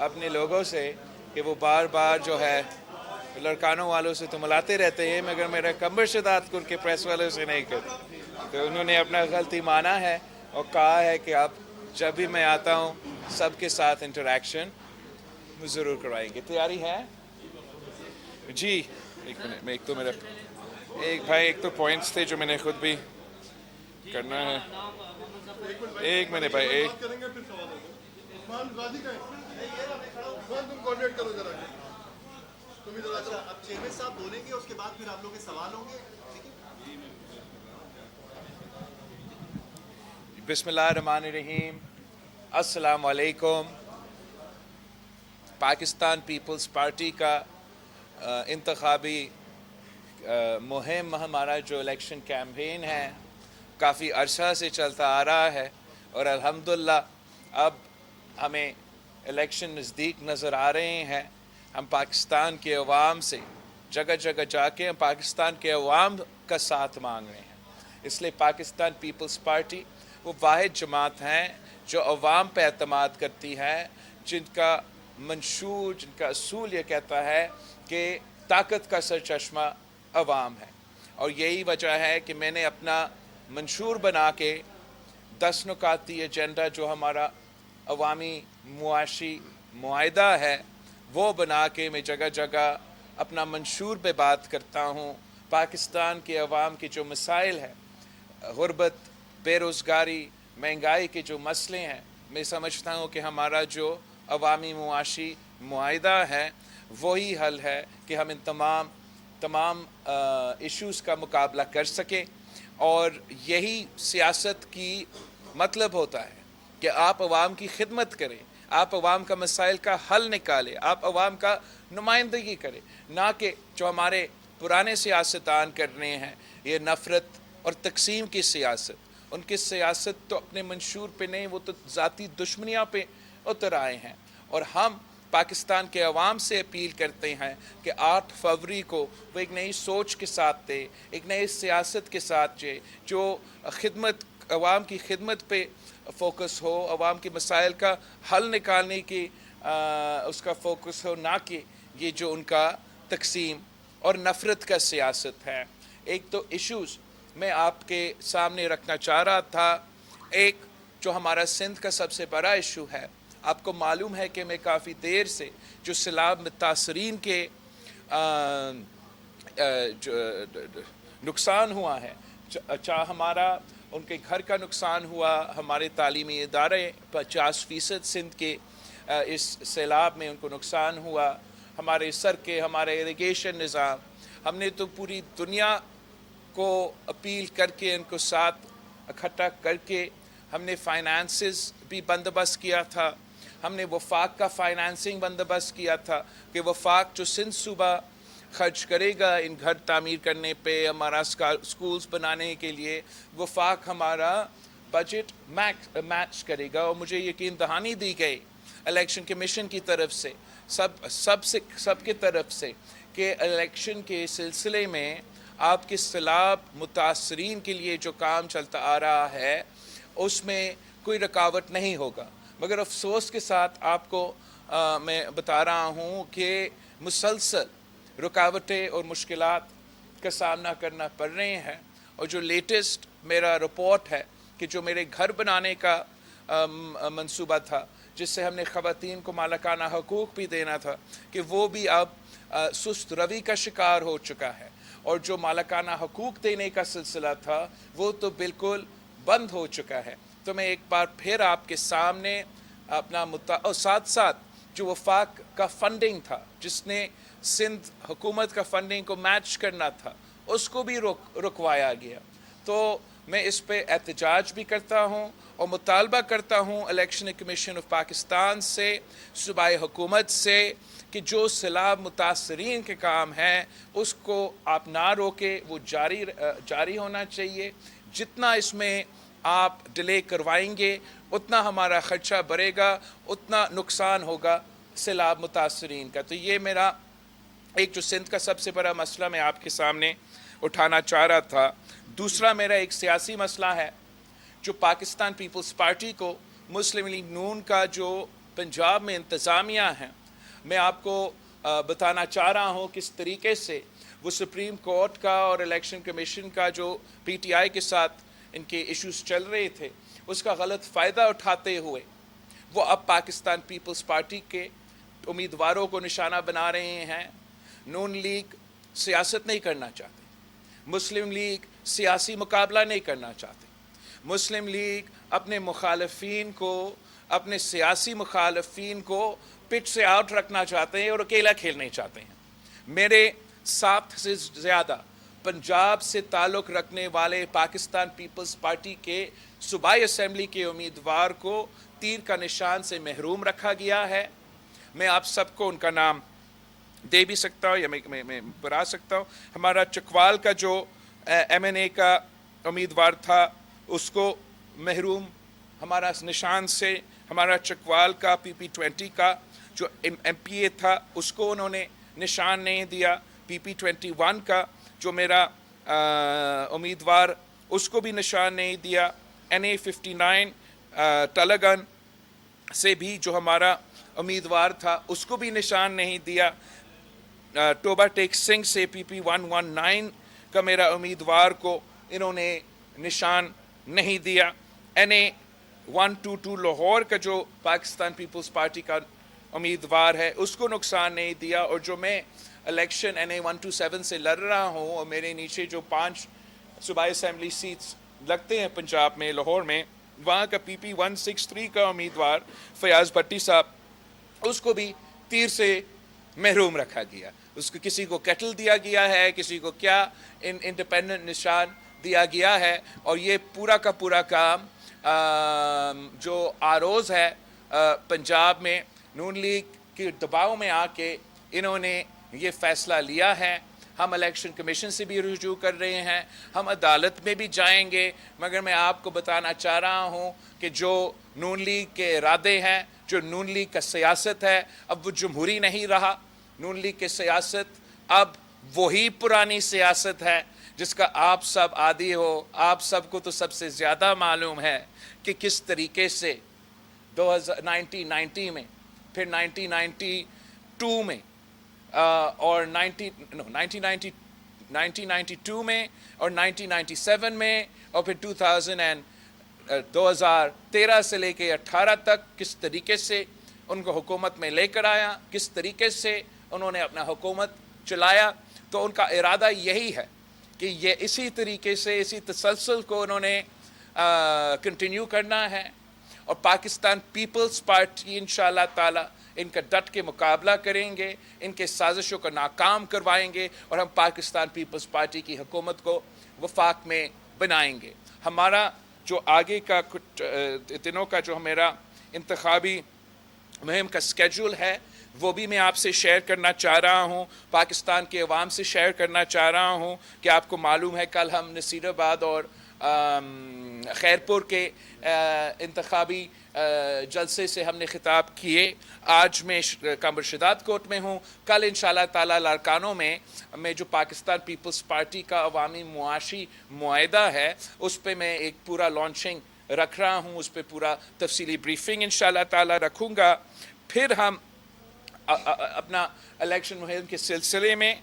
अपने लोगों से कि वो बार बार जो है लड़कानों वालों से तो मिलाते रहते हैं मगर मेरा कमर शदात के प्रेस वालों से नहीं करते। तो उन्होंने अपना गलती माना है और कहा है कि आप जब भी मैं आता हूँ सबके साथ इंटरेक्शन ज़रूर करवाएंगे। तैयारी है जी? एक मिनट में, एक तो मेरा एक तो पॉइंट्स थे जो मैंने खुद भी करना है। एक मिनट भाई, एक अब चेयरमैन साहब बोलेंगे, उसके बाद फिर आप लोग के सवाल होंगे। बिस्मिल्लाहिर्रहमानिर्रहीम, अस्सलाम वालेकुम। पाकिस्तान पीपल्स पार्टी का इंतखाबी मुहिम, हमारा जो इलेक्शन कैंपेन है काफ़ी अरसा से चलता आ रहा है और अल्हम्दुलिल्लाह अब हमें इलेक्शन नज़दीक नज़र आ रहे हैं। हम पाकिस्तान के अवाम से जगह जगह जाके हम पाकिस्तान के अवाम का साथ मांग रहे हैं। इसलिए पाकिस्तान पीपल्स पार्टी वो वाहिद जमात हैं जो अवाम पे एतमाद करती है, जिनका मंशूर, जिनका असूल ये कहता है कि ताकत का सरचश्मा अवाम है। और यही वजह है कि मैंने अपना मंशूर बना के 10 नुकाती एजेंडा जो हमारा अवामी मुआशी मुआहिदा है वो बना के मैं जगह जगह अपना मंशूर पे बात करता हूँ। पाकिस्तान के अवाम के जो मसाइल हैं, गुर्बत, बेरोज़गारी, महंगाई के जो मसले हैं, मैं समझता हूँ कि हमारा जो अवामी मुआशी मुआहिदा है वही हल है कि हम इन तमाम इश्यूज़ का मुकाबला कर सकें। और यही सियासत की मतलब होता है कि आप अवाम की खिदमत करें, आप अवाम का मसाइल का हल निकालें, आप अवाम का नुमाइंदगी करें, ना कि जो हमारे पुराने सियासतदान कर रहे हैं ये नफ़रत और तकसीम की सियासत। उनकी सियासत तो अपने मंशूर पे नहीं, वो तो ज़ाती दुश्मनियाँ पे उतर आए हैं। और हम पाकिस्तान के अवाम से अपील करते हैं कि 8 फरवरी को वो एक नई सोच के साथ थे, एक नई सियासत के साथ जो खिदमत, अवाम की खिदमत पे फोकस हो, अवाम के मसाइल का हल निकालने की उसका फोकस हो, ना कि ये जो उनका तकसीम और नफ़रत का सियासत है। एक तो इश्यूज़ मैं आपके सामने रखना चाह रहा था। एक जो हमारा सिंध का सबसे बड़ा इशू है, आपको मालूम है कि मैं काफ़ी देर से जो सैलाब मुतासरीन के जो नुकसान हुआ है, चाहे हमारा उनके घर का नुकसान हुआ, हमारे तालीमी इदारे 50% सिंध के इस सैलाब में उनको नुकसान हुआ, हमारे सड़कें, हमारे इरिगेशन निज़ाम, हमने तो पूरी दुनिया को अपील करके इनको साथ इकट्ठा करके हमने फाइनेंसेस भी बंदोबस्त किया था। हमने वफाक का फाइनेंसिंग बंदोबस्त किया था कि वफाक जो सिंध सूबा खर्च करेगा इन घर तामीर करने पे, हमारा स्कूल्स बनाने के लिए, वफाक हमारा बजट मैच करेगा। और मुझे यकीन दहानी दी गई इलेक्शन कमीशन की तरफ से, सबके तरफ से कि इलेक्शन के सिलसिले में आपके सैलाब मुतासरीन के लिए जो काम चलता आ रहा है उसमें कोई रुकावट नहीं होगा। मगर अफसोस के साथ आपको मैं बता रहा हूँ कि मुसलसल रुकावटें और मुश्किलात का सामना करना पड़ रहे हैं। और जो लेटेस्ट मेरा रिपोर्ट है कि जो मेरे घर बनाने का मंसूबा था, जिससे हमने ख़वातीन को मालिकाना हकूक़ भी देना था, कि वो भी अब सुस्त रवि का शिकार हो चुका है। और जो मालिकाना हकूक़ देने का सिलसिला था वो तो बिल्कुल बंद हो चुका है। तो मैं एक बार फिर आपके सामने अपना और साथ साथ जो वफाक का फंडिंग था, जिसने सिंध हुकूमत का फंडिंग को मैच करना था, उसको भी रुकवाया गया। तो मैं इस पे एहतजाज भी करता हूँ और मुतालबा करता हूँ इलेक्शन कमीशन ऑफ पाकिस्तान से, सूबाई हुकूमत से, कि जो सैलाब मुतासरीन के काम हैं उसको आप ना रोके, वो जारी होना चाहिए। जितना इसमें आप डिले करवाएंगे उतना हमारा ख़र्चा बढ़ेगा, उतना नुकसान होगा सैलाब मुतासरीन का। तो ये मेरा एक जो सिंध का सबसे बड़ा मसला मैं आपके सामने उठाना चाह रहा था। दूसरा मेरा एक सियासी मसला है जो पाकिस्तान पीपल्स पार्टी को मुस्लिम लीग नून का जो पंजाब में इंतज़ामिया है, मैं आपको बताना चाह रहा हूँ किस तरीके से वो सुप्रीम कोर्ट का और इलेक्शन कमीशन का जो पीटीआई के साथ इनके इश्यूज चल रहे थे उसका गलत फ़ायदा उठाते हुए वो अब पाकिस्तान पीपल्स पार्टी के उम्मीदवारों को निशाना बना रहे हैं। नून लीग सियासत नहीं करना चाहते, मुस्लिम लीग सियासी मुकाबला नहीं करना चाहते, मुस्लिम लीग अपने मुखालफीन को, अपने सियासी मुखालफीन को पिच से आउट रखना चाहते हैं और अकेला खेलना चाहते हैं। मेरे 7 से ज़्यादा पंजाब से ताल्लुक़ रखने वाले पाकिस्तान पीपल्स पार्टी के सूबाई असम्बली के उम्मीदवार को तीर का निशान से महरूम रखा गया है। मैं आप सबको उनका नाम दे भी सकता हूँ या मैं बता सकता हूँ। हमारा चकवाल का जो MNA का उम्मीदवार था उसको महरूम हमारा निशान से, हमारा चकवाल का PP20 का जो MPA था उसको उन्होंने निशान नहीं दिया, PP21 का जो मेरा उम्मीदवार उसको भी निशान नहीं दिया, NA59 तलगन से भी जो हमारा उम्मीदवार था उसको भी निशान नहीं दिया, टोबा टेक सिंह से PP119 का मेरा उम्मीदवार को इन्होंने निशान नहीं दिया, NA122 लाहौर का जो पाकिस्तान पीपल्स पार्टी का उम्मीदवार है उसको नुकसान नहीं दिया, और जो मैं इलेक्शन NA127 से लड़ रहा हूँ और मेरे नीचे जो 5 सूबाई असम्बली सीट्स लगते हैं पंजाब में, लाहौर में, वहाँ का PP163 का उम्मीदवार फयाज भट्टी साहब उसको भी तीर से महरूम रखा गया। उसको किसी को कैटल दिया गया है, किसी को क्या इंडिपेंडेंट निशान दिया गया है, और ये पूरा का पूरा काम जो आरोज़ है पंजाब में नून लीग के दबाव में आके इन्होंने ये फ़ैसला लिया है। हम इलेक्शन कमीशन से भी रुजू कर रहे हैं, हम अदालत में भी जाएंगे, मगर मैं आपको बताना चाह रहा हूँ कि जो नून लीग के इरादे हैं, जो नून लीग का सियासत है, अब वो जमहूरी नहीं रहा। नून लीग की सियासत अब वही पुरानी सियासत है जिसका आप सब आदी हो। आप सबको तो सबसे ज़्यादा मालूम है कि किस तरीके से 1990 में, फिर 1992 में और 1992 में और 1997 में और फिर 2013 से लेके 18 तक किस तरीके से उनको हुकूमत में लेकर आया, किस तरीके से उन्होंने अपना हुकूमत चलाया। तो उनका इरादा यही है कि ये इसी तरीके से, इसी तसलसल को उन्होंने कंटिन्यू करना है, और पाकिस्तान पीपल्स पार्टी इंशाअल्लाह ताला इनका डट के मुकाबला करेंगे, इनके साजिशों को नाकाम करवाएंगे और हम पाकिस्तान पीपल्स पार्टी की हुकूमत को वफाक में बनाएंगे। हमारा जो आगे का कुछ दिनों का जो मेरा इंतखाबी मुहिम का स्केड्यूल है वो भी मैं आपसे शेयर करना चाह रहा हूँ, पाकिस्तान के अवाम से शेयर करना चाह रहा हूँ कि आपको मालूम है कल हम नसीराबाद और खैरपुर के इंतखाबी जलसे से हमने खिताब किए। आज मैं कमर शदात कोर्ट में हूँ, कल इंशाअल्लाह ताला लारकानों में मैं जो पाकिस्तान पीपल्स पार्टी का अवामी मुआशी मुआहदा है उस पर मैं एक पूरा लॉन्चिंग रख रहा हूँ, उस पर पूरा तफसीली ब्रीफिंग इंशाअल्लाह ताला रखूँगा। फिर हम अपना इलेक्शन मुहिम के सिलसिले में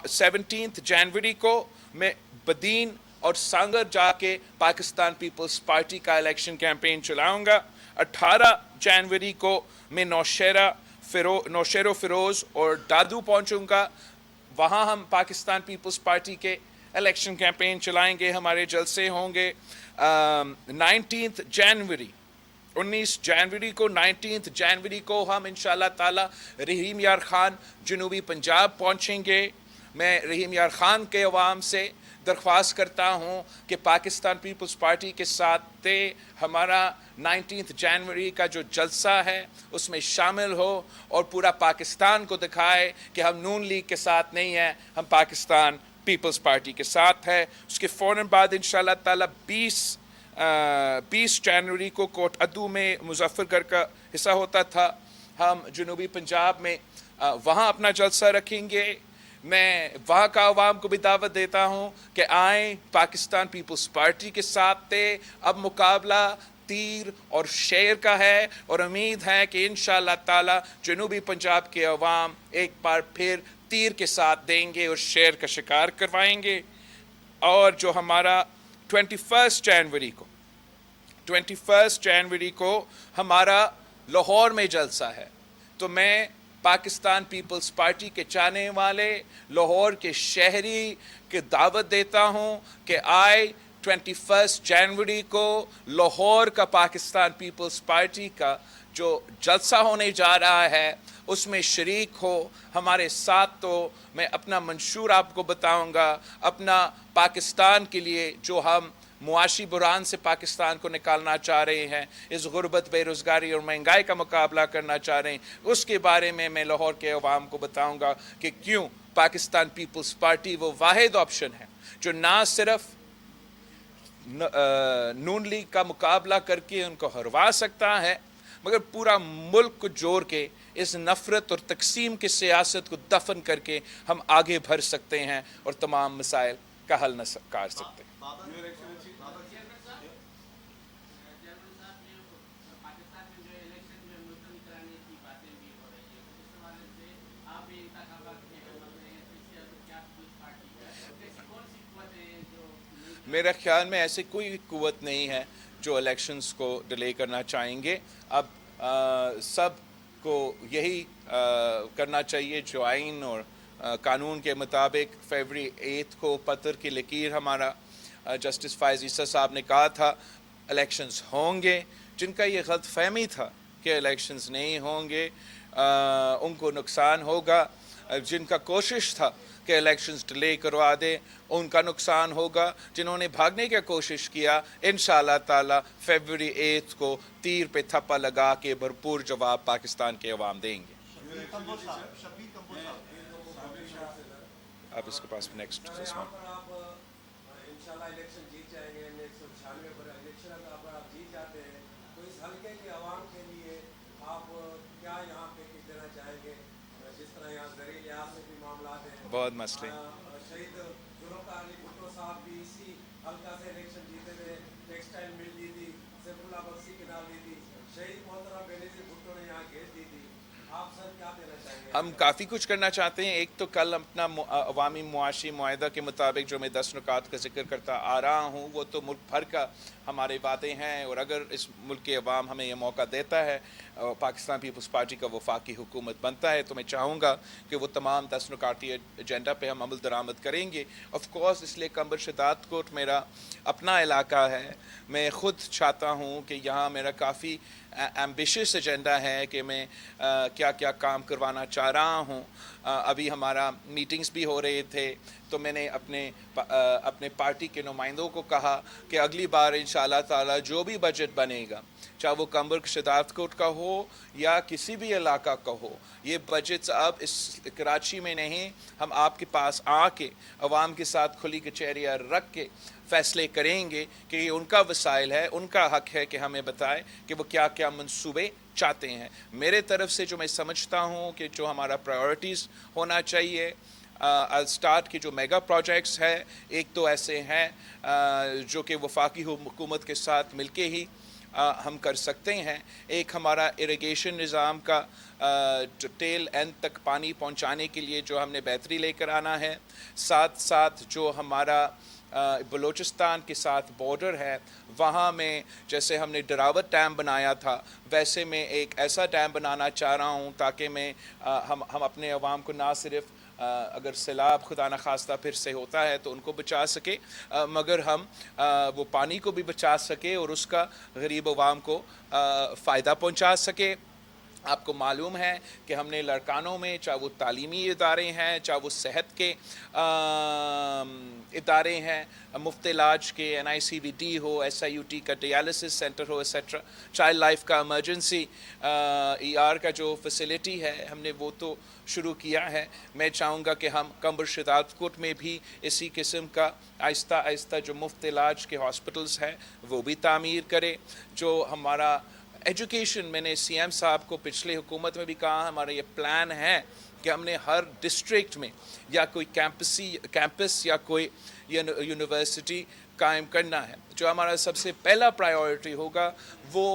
17 जनवरी को मैं बदीन और सांगर जाके पाकिस्तान पीपल्स पार्टी का इलेक्शन कैंपेन चलाऊंगा। 18 जनवरी को मैं नौशेरो फिरोज़ और दादू पहुंचूंगा, वहां हम पाकिस्तान पीपल्स पार्टी के इलेक्शन कैंपेन चलाएंगे, हमारे जलसे होंगे। 19 जनवरी को हम इंशाअल्लाह ताला रहीम यार ख़ान जनूबी पंजाब पहुंचेंगे। मैं रहीम यार ख़ान के अवाम से दरख्वास्त करता हूँ कि पाकिस्तान पीपल्स पार्टी के साथ हमारा 19 जनवरी का जो जलसा है उसमें शामिल हो और पूरा पाकिस्तान को दिखाए कि हम नून लीग के साथ नहीं हैं, हम पाकिस्तान पीपल्स पार्टी के साथ है। उसके फ़ौरन बाद इंशाअल्लाह ताला 20 जनवरी को कोट अदू में मुजफ्फरगढ़ का हिस्सा होता था, हम जनूबी पंजाब में वहाँ अपना जलसा रखेंगे। मैं वहाँ का अवाम को भी दावत देता हूँ कि आएँ, पाकिस्तान पीपल्स पार्टी के साथ थे। अब मुकाबला تیر اور شیر کا ہے، اور امید ہے کہ انشاءاللہ تعالی جنوبی پنجاب کے عوام ایک بار پھر تیر کے ساتھ دیں گے اور شیر کا شکار کروائیں گے۔ اور جو ہمارا 21 جنوری کو ہمارا لاہور میں جلسہ ہے، تو میں پاکستان پیپلز پارٹی کے چاہنے والے لاہور کے شہری کی دعوت دیتا ہوں کہ آئے 21 جنوری کو لاہور کا پاکستان پیپلز پارٹی کا جو جلسہ ہونے جا رہا ہے اس میں شریک ہو ہمارے ساتھ۔ تو میں اپنا منشور آپ کو بتاؤں گا، اپنا پاکستان کے لیے جو ہم معاشی بحران سے پاکستان کو نکالنا چاہ رہے ہیں، اس غربت، بے روزگاری اور مہنگائی کا مقابلہ کرنا چاہ رہے ہیں، اس کے بارے میں لاہور کے عوام کو بتاؤں گا کہ کیوں پاکستان پیپلز پارٹی وہ واحد آپشن ہے جو نہ صرف نون لیگ کا مقابلہ کر کے ان کو ہروا سکتا ہے، مگر پورا ملک کو جوڑ کے اس نفرت اور تقسیم کی سیاست کو دفن کر کے ہم آگے بڑھ سکتے ہیں اور تمام مسائل کا حل کر سکتے ہیں۔ میرے خیال میں ایسی کوئی قوت نہیں ہے جو الیکشنز کو ڈیلے کرنا چاہیں گے۔ اب سب کو یہی کرنا چاہیے جو آئین اور قانون کے مطابق فیبری 8 کو پتھر کی لکیر ہمارا جسٹس فائز عیسیٰ صاحب نے کہا تھا الیکشنز ہوں گے۔ جن کا یہ غلط فہمی تھا کہ الیکشنز نہیں ہوں گے ان کو نقصان ہوگا، جن کا کوشش تھا کہ الیکشنز ڈیلے کروا دے ان کا نقصان ہوگا، جنہوں نے بھاگنے کی کوشش کیا انشاءاللہ تعالی فیبری 8 کو تیر پہ تھپا لگا کے بھرپور جواب پاکستان کے عوام دیں گے۔ آپ اس کے پاس نیکسٹ انشاءاللہ الیکشن جیت جائیں گے، 196 پر الیکشن اگر آپ جیت جاتے ہیں تو اس حلقے کے عوام کے لیے آپ کیا یہاں پہ کچھ دینا چاہیں گے؟ جس طرح یہاں زرعی لحاظ سے بھی معاملات ہیں، بہت مسئلے، شہید ذوالفقار علی بھٹو صاحب بھی اسی حلقہ سے الیکشن جیتے تھے، ٹیکسٹائل مل دی تھی، سیف اللہ بخشی کی نام دی تھی، شہید محترم بینظیر بھٹو نے یہاں گھیر دی تھی، آپ سر کیا دینا چاہیں گے؟ ہم کافی کچھ کرنا چاہتے ہیں۔ ایک تو کل اپنا عوامی معاشی معاہدہ کے مطابق جو میں 10 نکات کا ذکر کرتا آ رہا ہوں وہ تو ملک بھر کا ہمارے وعدے ہیں، اور اگر اس ملک کے عوام ہمیں یہ موقع دیتا ہے، پاکستان پیپلز پارٹی کا وفاقی حکومت بنتا ہے، تو میں چاہوں گا کہ وہ تمام 10 نکاتی ایجنڈا پہ ہم عمل درآمد کریں گے۔ آف کورس اس لیے کمبر شداد کوٹ میرا اپنا علاقہ ہے، میں خود چاہتا ہوں کہ یہاں میرا کافی ایمبیشس ایجنڈا ہے کہ میں کیا کیا کام کروانا چاہ رہا ہوں۔ ابھی ہمارا میٹنگز بھی ہو رہے تھے تو میں نے اپنے پارٹی کے نمائندوں کو کہا کہ اگلی بار انشاءاللہ تعالی جو بھی بجٹ بنے گا، چاہے وہ کمبر شداد کوٹ کا ہو یا کسی بھی علاقہ کا ہو، یہ بجٹس اب اس کراچی میں نہیں، ہم آپ کے پاس آ کے عوام کے ساتھ کھلی کچہریاں رکھ کے فیصلے کریں گے کہ یہ ان کا وسائل ہے، ان کا حق ہے کہ ہمیں بتائے کہ وہ کیا کیا منصوبے چاہتے ہیں۔ میرے طرف سے جو میں سمجھتا ہوں کہ جو ہمارا پرائیورٹیز ہونا چاہیے، اسٹارٹ کے جو میگا پروجیکٹس ہے، ایک تو ایسے ہیں جو کہ وفاقی حکومت کے ساتھ مل کے ہی ہم کر سکتے ہیں۔ ایک ہمارا اریگیشن نظام کا جو ٹیل اینڈ تک پانی پہنچانے کے لیے جو ہم نے بہتری لے کر آنا ہے، ساتھ ساتھ جو ہمارا بلوچستان کے ساتھ بارڈر ہے وہاں میں جیسے ہم نے ڈراوت ڈیم بنایا تھا ویسے میں ایک ایسا ڈیم بنانا چاہ رہا ہوں تاکہ میں ہم اپنے عوام کو نہ صرف اگر سیلاب خدا نخواستہ پھر سے ہوتا ہے تو ان کو بچا سکے، مگر ہم وہ پانی کو بھی بچا سکے اور اس کا غریب عوام کو فائدہ پہنچا سکے۔ آپ کو معلوم ہے کہ ہم نے لڑکانوں میں چاہے وہ تعلیمی ادارے ہیں، چاہے وہ صحت کے ادارے ہیں، مفت علاج کے NICVD ہو، SIUT کا ڈیالسس سینٹر ہو ایسیٹرا، چائلڈ لائف کا ایمرجنسی ER کا جو فیسلٹی ہے ہم نے وہ تو شروع کیا ہے۔ میں چاہوں گا کہ ہم کمبر شداد کوٹ میں بھی اسی قسم کا آہستہ آہستہ جو مفت علاج کے ہاسپٹلز ہیں وہ بھی تعمیر کرے۔ جو ہمارا ایجوکیشن، میں نے CM صاحب کو پچھلے حکومت میں بھی کہا ہمارا یہ پلان ہے کہ ہم نے ہر ڈسٹرکٹ میں یا کوئی کیمپس یا کوئی یونیورسٹی कायम करना है। जो हमारा सबसे पहला प्रायोरिटी होगा वो